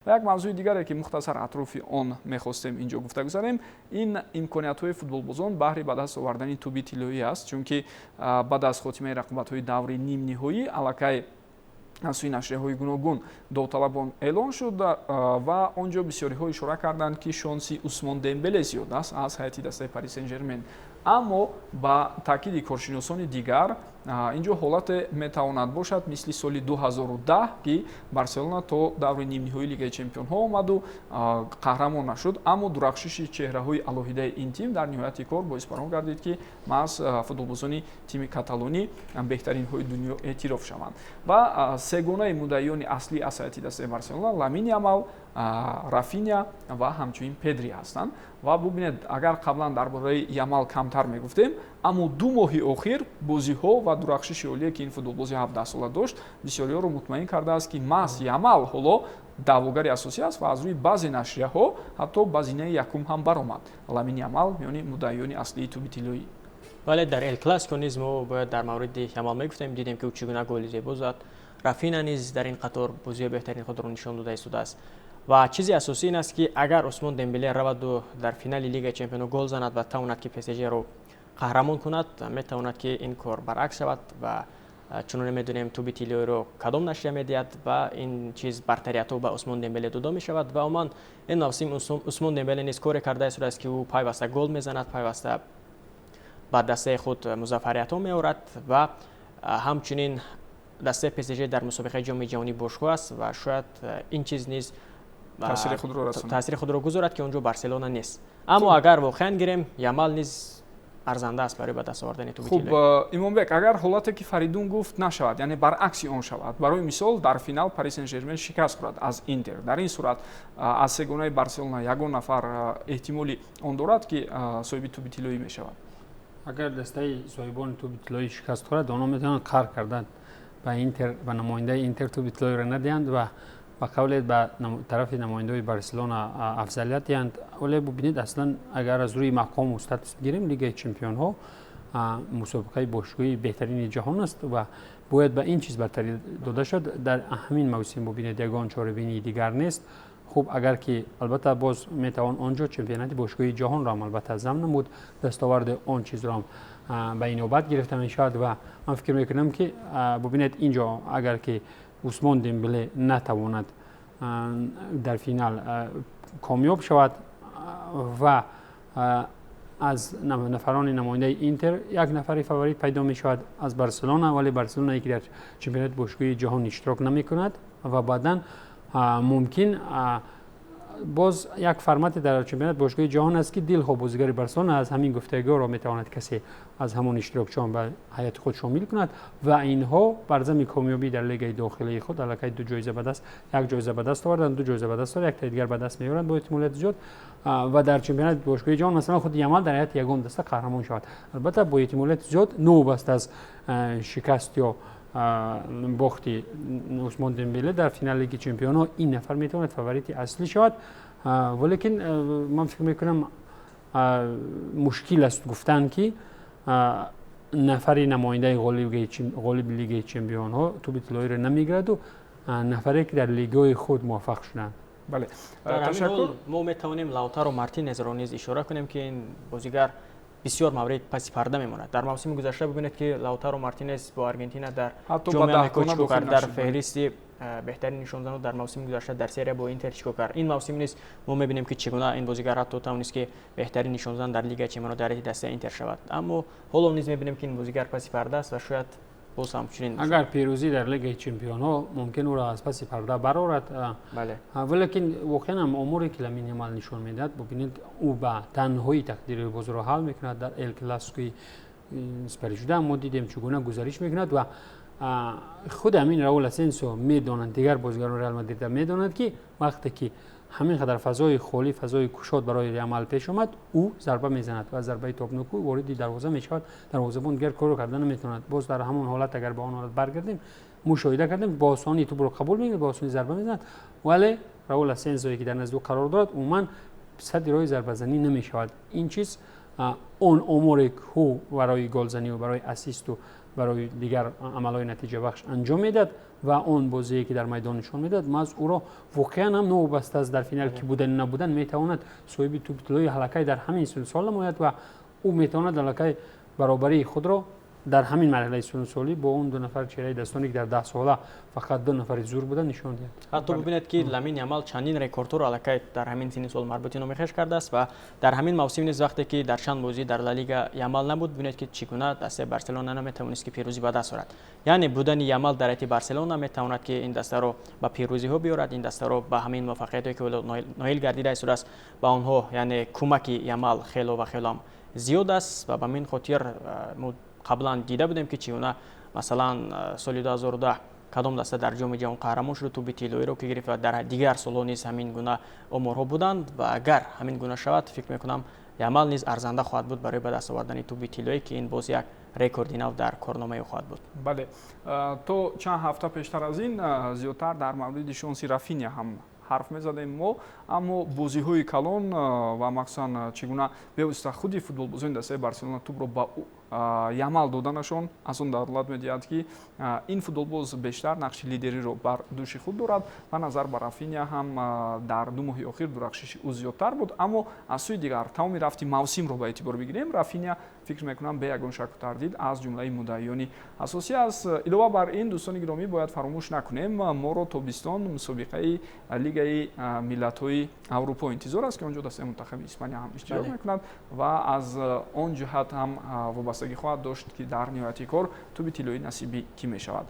و یک موضوع دیگری که مختصر اطراف آن می‌خواستیم اینجا گفتگو کنیم این امکانیت‌های فوتبالبازان بهره به دست آوردن توپ طلایی است، چون که بعد از خاتمه رقابت‌های دوره نیم نهایی الکی از سوی نشریه‌های گوناگون داوطلبان اعلان شد و آنجا بسیاری‌ها اشاره کردند که شانسی عثمان دمبله زیاد است از هیئت دسته پاری سن ژرمن. اما با تاکید کارشناسان دیگر اینجا حالت میتواند باشد مثل سال 2010 که بارسلونا تا دور نیم نهایی لیگ چمپیون‌ها آمد و قهرمان نشد، اما درخشش چهره‌های الهیده این تیم در نهایت کار باعث برآمد گردید که از فوتبالبازان تیم کاتالونی بهترین‌های دنیا اعتراف شوند و سگانه مدعیان اصلی از هیئت دسته بارسلونا لامین یامال، رافینیا و همچنین پدری هستند و ببینید اگر قبلا درباره یامال کمتر میگفتیم، اما 2 ماه اخیر بازی‌ها و درخشش عالی که این فوتبالباز 17 ساله داشت بسیاری‌ها رو مطمئن کرده است که ماس یامال حالا دعواگری اساسی است و از روی بعضی نشریه‌ها حتی بازینه یکم هم برآمد. لامین یامال میانی مدعیان اصلی توپ طلایی. ولی در ال کلاسیکو نیز ما باید در مورد یامال میگفتیم، دیدیم که او چگونه گل زیبا زد. رافینا نیز در این قطار بازی بهترین خود را نشان داده است و چیزی اساسی این است که اگر عثمان دمبله رود و در فینال لیگ چمپیون‌ها گل زند و تواند که پی اس جی را قهرمان کند، میتواند که این کار برعکس شود و چون نمیدونیم توپ طلایی رو کدام نشریه میدهد و این چیز برتریت به عثمان دمبله داده می شود و عموما این موسم عثمان دمبله نیز کار کرده است که او پیوسته گل میزند، پیوسته با دسته خود موفقیت ها میآورد و همچنین دسته پی اس جی در مسابقه جام جهانی باشگاه است و شاید این چیز نیز تاثیر خود را گذارد که اونجا بارسلونا نیست. اما اگر واقعا گیریم یامال نیز ارزنده است برای به دست آوردن توپ طلایی. خب ایمانبک، اگر حالتی که فریدون گفت نشود، یعنی برعکس آن شود، برای مثال در فینال پاریس سن ژرمن شکست خورد از اینتر، در این صورت از سگانه بارسلونا یگان نفر احتمالی آن دارد که صاحب توپ طلایی می شود. اگر دسته صاحبان توپ طلایی شکست خورد، آنها میتونن قهر کردن به اینتر و نماینده اینتر توپ طلایی را ندهند و با قول به طرف نماینده بارسلونا افضلیت دهند. ولی ببینید اصلا اگر از روی مقام و استاتوس بگیریم لیگ چمپیون ها مسابقه باشگاهی بهترین جهان است و باید به این چیز برتری داده شد. در همین موسم ببینید یگان چاره‌بینی دیگر نیست. خب اگر که البته باز میتوان آنجا چمپیونات باشگاهی جهان را البته ضمن نمود، دستاورد آن چیز را به این نوبت گرفته می شود و من فکر میکنم که ببینید اینجا اگر که عثمان دمبله نتواند در فینال کامیاب شود و از نفران نماینده اینتر یک نفر فاوریت پیدا می شود از بارسلونا، ولی بارسلونا یکی در چمپیونات باشگاهی جهان اشتراک نمی کند و بعدا ممکن باز یک فرمت در چمپیونات باشگاهی جهان است که دل بازیگر بارسلونا از همین گفتگو را میتواند کسی از همون اشتراکچیان به هیئت خود شامل کند و اینها بر ضمن کامیابی در لیگ داخلی خود الکی 2 جایزه به دست، یک جایزه به دست آوردن، 2 جایزه به دست آوردن، یک تا دیگر به دست میارند با احتمالیت زیاد و در چمپیونات باشگاهی جهان مثلا خود یامال در هیئت یگان دسته قهرمان شود. البته با احتمالیت زیاد نو بست از شکست یا باختی عثمان دمبله در فینال لیگ چمپیون‌ها این نفر میتواند فاوریت اصلی شود، ولیکن من فکر میکنم مشکل است گفتن که نفر نماینده غالب لیگ چمپیون‌ها توپ طلایی را نمیگیرد و نفری که در لیگ‌های خود موفق شدند. بله، تشکر. ما میتوانیم لاوتارو مارتینز را نیز اشاره کنیم که این بازیگر بسیار مورد پس پرده میماند. در موسم گذشته ببینید که لاوتارو مارتینز با آرژانتین در جام امریکا کرد، در فهرست بهترین نشانزنان در موسم گذشته در سری با اینتر چیکار کرد. این موسم نیز ما میبینیم که چگونه این بازیگر حتی توانست که بهترین نشانزن در لیگ چمپیون‌ها در دسته اینتر شود، اما حالا نیز میبینیم که این بازیگر پس پرده است و شاید باز هم چنین اگر پیروزی در لیگ چمپیون‌ها ممکن او را از پس پرده برآورد. بله، ولیکن واقعا هم اموری که لامین یامال نشون میدهد، ببینید او به تنهایی تقدیر بازی را حل میکند. در ال کلاسیکو سپری شده ما دیدیم چگونه گزارش میکند و خود همین راول اسنسیو میدانند، دیگر بازیکنان رئال مادرید میدانند که وقتی که همین قدر فضای خالی، فضای گشاد برای یامال پیش آمد، او ضربه میزند و ضربه توپ نوک وارد دروازه میشود، دروازه‌بان دیگر کار کردن نمیتواند. باز در همون حالت اگر به آن حالت برگردیم مشاهده کردیم با آسانی توپ رو قبول میگیرد، با آسانی ضربه میزند، ولی راول اسنسیو که در نزد او قرار دارد عموما صد رای ضربه زنی نمیشود. این چیز اون اموری که برای گل زنی و برای اسیست و برای دیگر عملهای نتیجه بخش انجام میداد و اون بازی که در میدان نشان میداد، ما از او را واقعا هم نوبسته است در فینال که بودن نبودن میتواند صاحب توپ طلایی حلقه در همین سال نماید و او میتواند حلقه برابری خود را در همین مرحله سنوسالی با اون 2 نفر چهره دستانی که در 10 ساله فقط 2 نفر زور بودن نشان داد. حتی ببینید که لامین یامال چندین رکوردها را الکی در همین سن سال مربوطه نمیخش کرده است و در همین موسم نیز وقتی که در چند بازی در لالیگا یامال نبود، ببینید که چگونه دسته بارسلونا نمیتوانست که پیروزی به دست آورد. یعنی بودن یامال در ایت بارسلونا میتواند که این دسته رو به پیروزی ها بیارد، این دسته رو به همین موفقیتی که نایل گردیده است با آنها، یعنی کمک یامال خیلی و خیلی زیاد است و به همین خاطر قبلا دیده بودیم که چگونه مثلا سال 2010 کدام دسته در جام جهانی قهرمان شد، توپ طلایی رو که گرفت و در دیگر سال‌ها نیز همین گونه امورها بودند و اگر همین گونه شود فکر میکنم یامال نیز ارزنده خواهد بود برای به دست آوردن توپ طلایی که این باز یک رکوردی نو در کارنامه خواهد بود. بله، تو چند هفته پیشتر از این زیادتر در مورد شانسی رافینیا هم حرف می‌زدیم ما، اما بازی‌های کلان و مخصوصاً چگونه به‌واسطه خودی فوتبالبازان دسته بارسلونا توپ رو با یامال دادنشون از اون دلالت می‌دهد که این فوتبالباز بیشتر نقش لیدری رو بر دوش خود دارد و نظر بر رافینیا هم در 2 ماه اخیر درخشش او زیادتر بود. اما از سوی دیگر تمام رفتی موسم رو به اعتبار بگیریم، رافینیا فکر میکنم به یگان شک و تردید از جمله مدعیان اساسی است. علاوه بر این دوستان گرامی باید فراموش نکنیم ما رو تابستان مسابقه لیگ ملت‌های اروپا انتظار است که اونجا دسته منتخب اسپانیا هم اشتراک میکند و از اون جهت هم وابستگی خواهد داشت که در نهایت کار توپ طلایی نصیبی کی میشود.